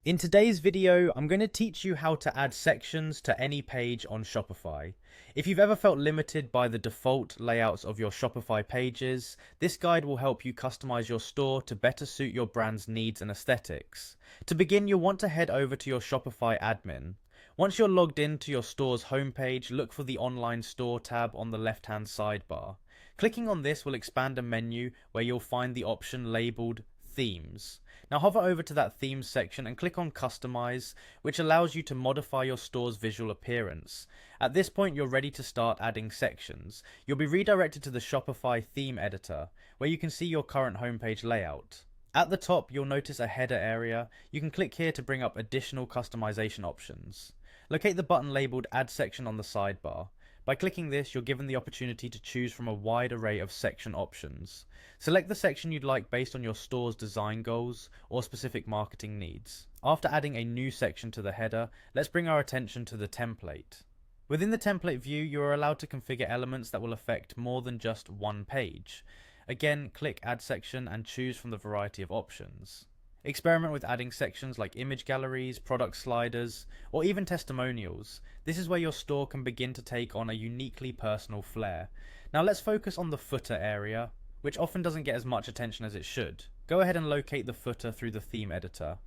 In today's video, I'm going to teach you how to add sections to any page on Shopify. If you've ever felt limited by the default layouts of your Shopify pages, this guide will help you customize your store to better suit your brand's needs and aesthetics. To begin, you'll want to head over to your Shopify admin. Once you're logged in to your store's homepage, look for the Online Store tab on the left-hand sidebar. Clicking on this will expand a menu where you'll find the option labeled Themes. Now hover over to that Themes section and click on Customize, which allows you to modify your store's visual appearance. At this point, you're ready to start adding sections. You'll be redirected to the Shopify theme editor, where you can see your current homepage layout. At the top, you'll notice a header area. You can click here to bring up additional customization options. Locate the button labeled Add Section on the sidebar. By clicking this, you're given the opportunity to choose from a wide array of section options. Select the section you'd like based on your store's design goals or specific marketing needs. After adding a new section to the header, let's bring our attention to the template. Within the template view, you are allowed to configure elements that will affect more than just one page. Again, click Add Section and choose from the variety of options. Experiment with adding sections like image galleries, product sliders, or even testimonials. This is where your store can begin to take on a uniquely personal flair. Now let's focus on the footer area, which often doesn't get as much attention as it should. Go ahead and locate the footer through the theme editor.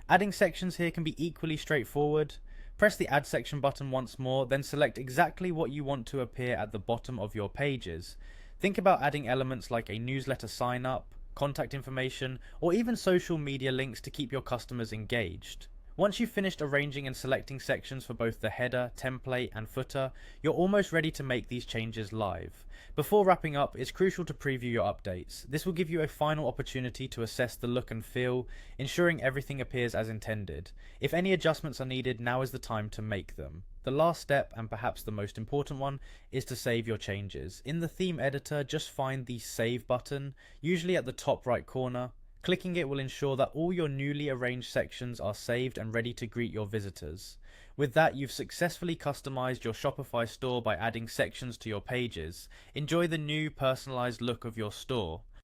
Adding sections here can be equally straightforward. Press the Add Section button once more, then select exactly what you want to appear at the bottom of your pages. Think about adding elements like a newsletter sign up, contact information, or even social media links to keep your customers engaged. Once you've finished arranging and selecting sections for both the header, template, and footer, you're almost ready to make these changes live. Before wrapping up, it's crucial to preview your updates. This will give you a final opportunity to assess the look and feel, ensuring everything appears as intended. If any adjustments are needed, now is the time to make them. The last step, and perhaps the most important one, is to save your changes. In the theme editor, just find the Save button, usually at the top right corner. Clicking it will ensure that all your newly arranged sections are saved and ready to greet your visitors. With that, you've successfully customized your Shopify store by adding sections to your pages. Enjoy the new personalized look of your store.